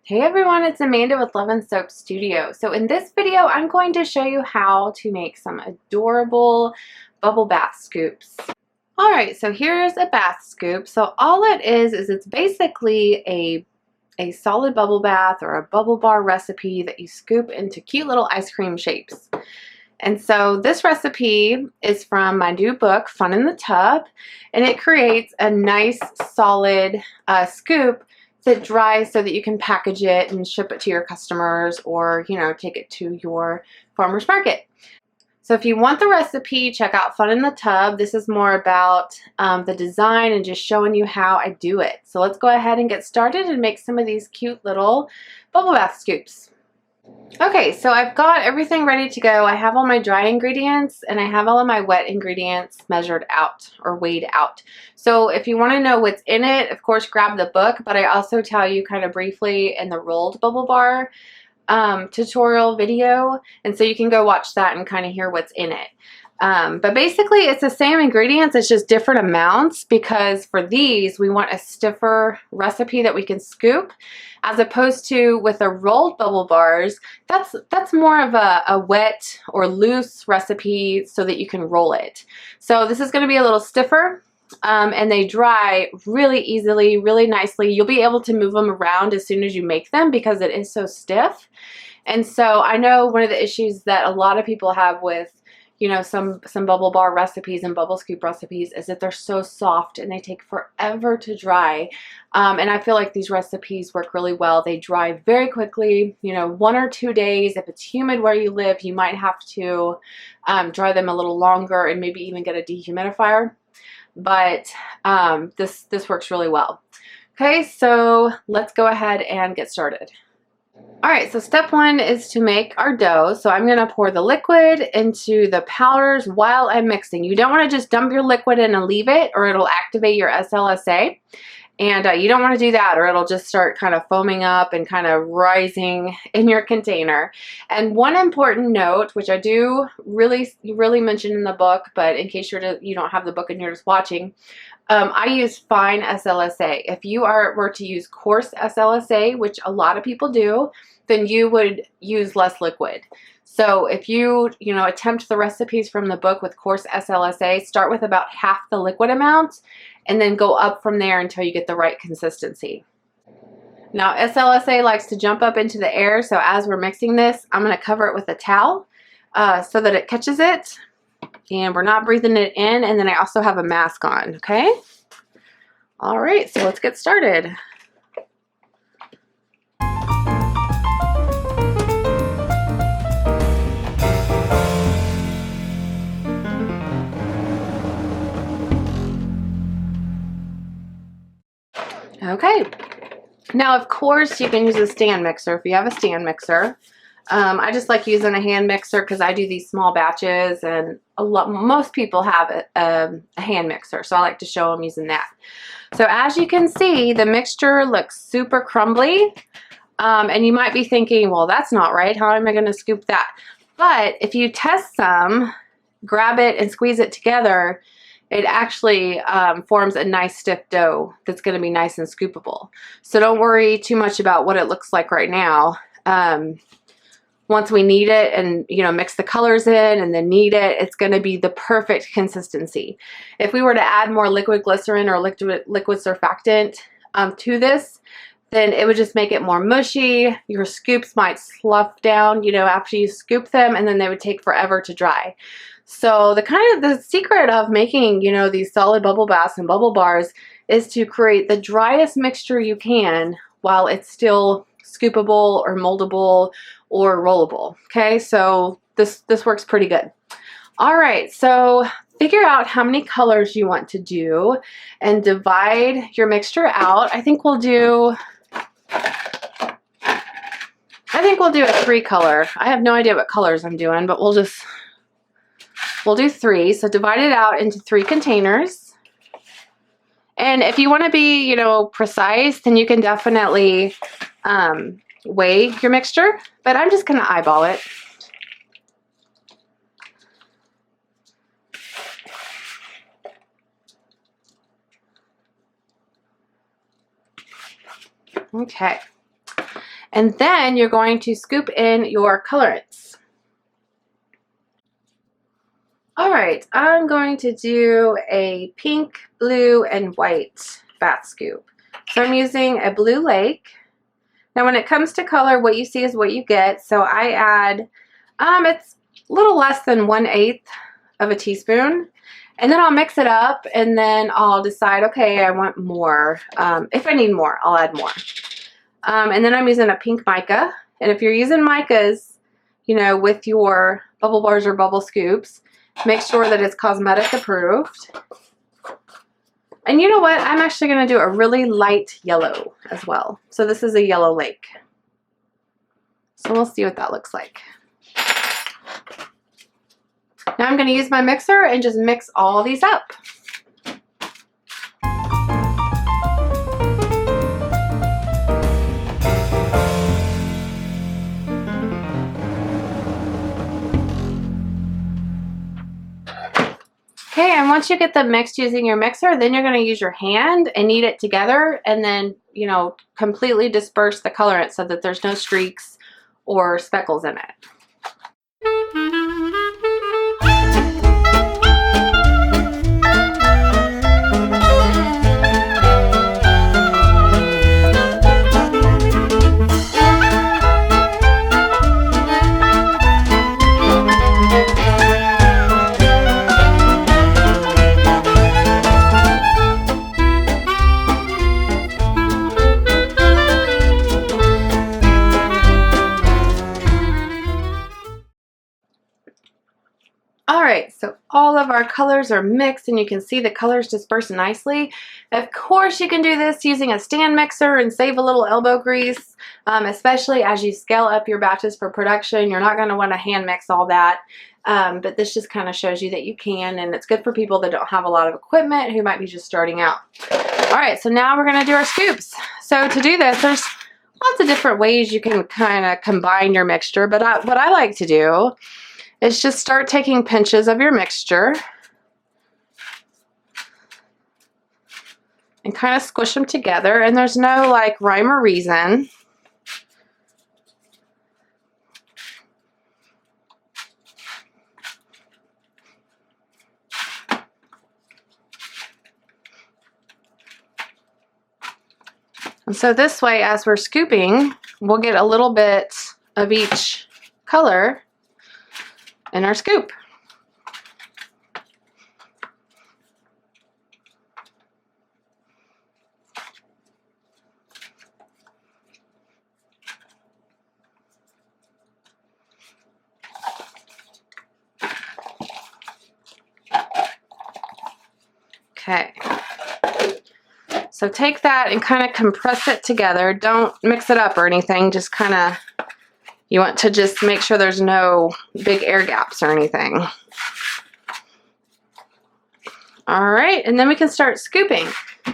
Hey everyone, it's Amanda with Love and Soap Studio. So in this video, I'm going to show you how to make some adorable bubble bath scoops. All right, so here's a bath scoop. So all it is it's basically a solid bubble bath or a bubble bar recipe that you scoop into cute little ice cream shapes. And so this recipe is from my new book, Fun in the Tub, and it creates a nice solid scoop that dries so that you can package it and ship it to your customers or, take it to your farmer's market. So if you want the recipe, check out Fun in the Tub. This is more about the design and just showing you how I do it. So let's go ahead and get started and make some of these cute little bubble bath scoops. Okay, so I've got everything ready to go. I have all my dry ingredients and I have all of my wet ingredients measured out or weighed out. So if you want to know what's in it, of course, grab the book, but I also tell you kind of briefly in the rolled bubble bar tutorial video, and so you can go watch that and kind of hear what's in it. But basically it's the same ingredients, it's just different amounts, because for these we want a stiffer recipe that we can scoop, as opposed to with the rolled bubble bars, that's more of a wet or loose recipe so that you can roll it. So this is going to be a little stiffer. And they dry really easily, really nicely. You'll be able to move them around as soon as you make them because it is so stiff. And so I know one of the issues that a lot of people have with, some bubble bar recipes and bubble scoop recipes is that they're so soft and they take forever to dry. And I feel like these recipes work really well. They dry very quickly, 1 or 2 days. If it's humid where you live, you might have to dry them a little longer and maybe even get a dehumidifier. But this works really well. Okay, so let's go ahead and get started. All right, so step one is to make our dough. So I'm going to pour the liquid into the powders while I'm mixing. You don't want to just dump your liquid in and leave it, or it'll activate your SLSA. And you don't want to do that, or it'll just start kind of foaming up and kind of rising in your container. And one important note, which I do really mention in the book, but in case you don't have the book and you're just watching, I use fine SLSA. If you were to use coarse SLSA, which a lot of people do, then you would use less liquid. So if you attempt the recipes from the book with coarse SLSA, start with about half the liquid amount and then go up from there until you get the right consistency. Now SLSA likes to jump up into the air, so as we're mixing this, I'm going to cover it with a towel so that it catches it and we're not breathing it in, and then I also have a mask on, okay? All right, so let's get started. Okay, now of course you can use a stand mixer if you have a stand mixer. I just like using a hand mixer because I do these small batches, and most people have a hand mixer, so I like to show them using that. So as you can see, the mixture looks super crumbly, and you might be thinking, well, that's not right. How am I going to scoop that? But if you test some, grab it and squeeze it together, it actually forms a nice stiff dough that's going to be nice and scoopable. So don't worry too much about what it looks like right now. Once we knead it and mix the colors in and then knead it, it's going to be the perfect consistency. If we were to add more liquid glycerin or liquid surfactant to this, then it would just make it more mushy. Your scoops might slough down after you scoop them, and then they would take forever to dry. So the secret of making these solid bubble baths and bubble bars is to create the driest mixture you can while it's still scoopable or moldable or rollable. Okay, so this works pretty good. All right, so figure out how many colors you want to do and divide your mixture out. I think we'll do a 3 color. I have no idea what colors I'm doing, but we'll do 3. So divide it out into 3 containers. And if you want to be, precise, then you can definitely weigh your mixture, but I'm just going to eyeball it. Okay. And then you're going to scoop in your colorants. All right, I'm going to do a pink, blue, and white bath scoop. So I'm using a Blue Lake. Now when it comes to color, what you see is what you get. So I add, it's a little less than 1/8 of a teaspoon. And then I'll mix it up and then I'll decide, okay, I want more. If I need more, I'll add more. And then I'm using a pink mica. And if you're using micas, you know, with your bubble bars or bubble scoops, make sure that it's cosmetic approved. And you know what? I'm actually going to do a really light yellow as well. So this is a yellow lake. So we'll see what that looks like. Now I'm going to use my mixer and just mix all these up. Okay, and once you get them mixed using your mixer, then you're going to use your hand and knead it together and then, you know, completely disperse the colorant so that there's no streaks or speckles in it. Alright, so all of our colors are mixed and you can see the colors disperse nicely. Of course you can do this using a stand mixer and save a little elbow grease, especially as you scale up your batches for production. You're not going to want to hand mix all that, but this just kind of shows you that you can, and it's good for people that don't have a lot of equipment who might be just starting out. Alright, so now we're going to do our scoops. So to do this, there's lots of different ways you can kind of combine your mixture, but what I like to do is just start taking pinches of your mixture and kind of squish them together, and there's no like rhyme or reason. And so this way, as we're scooping, we'll get a little bit of each color in our scoop. Okay. So take that and kind of compress it together. Don't mix it up or anything. Just kind of, you want to just make sure there's no big air gaps or anything. All right, and then we can start scooping.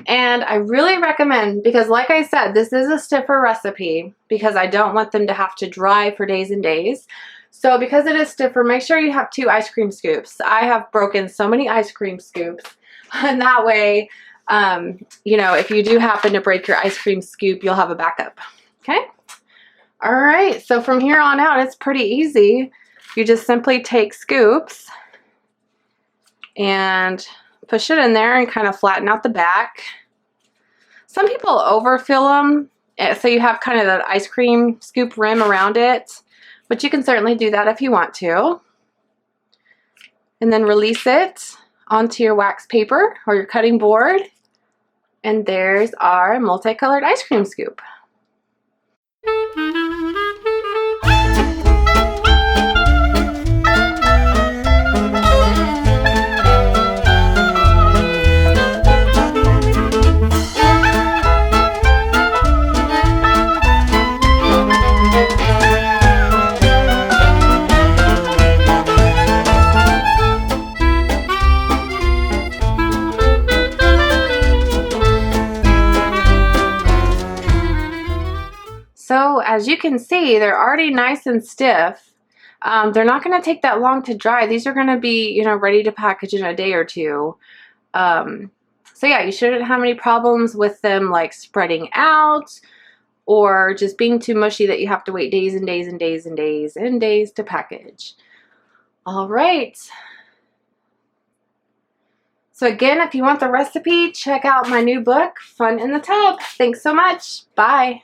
And I really recommend, because like I said, this is a stiffer recipe because I don't want them to have to dry for days and days. So because it is stiffer, make sure you have 2 ice cream scoops. I have broken so many ice cream scoops, and that way, you know, if you do happen to break your ice cream scoop, you'll have a backup. Okay? All right, so from here on out, it's pretty easy. You just simply take scoops and push it in there and kind of flatten out the back. Some people overfill them, so you have kind of that ice cream scoop rim around it, but you can certainly do that if you want to. And then release it onto your wax paper or your cutting board. And there's our multicolored ice cream scoop. So as you can see, they're already nice and stiff. They're not going to take that long to dry. These are going to be, you know, ready to package in a day or two. So yeah, you shouldn't have any problems with them like spreading out or just being too mushy that you have to wait days and days and days and days and days to package. All right. So again, if you want the recipe, check out my new book, Fun in the Tub. Thanks so much. Bye.